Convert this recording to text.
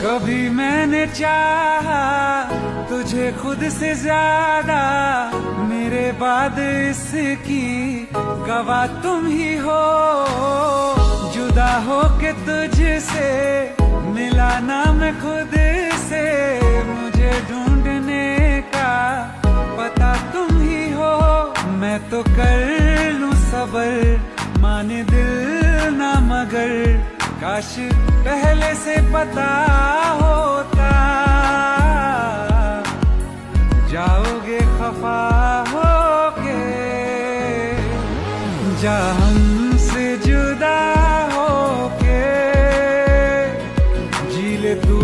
कभी मैंने चाहा तुझे खुद से ज्यादा, मेरे बाद इसकी गवाह तुम ही हो। जुदा हो के तुझसे मिला ना मैं खुद से, मुझे ढूंढने का पता तुम ही हो। मैं तो कर लूं सबर, माने दिल ना मगर, काश पहले से पता होता। जाओगे खफा होके, जा हमसे जुदा होके, जी ले तू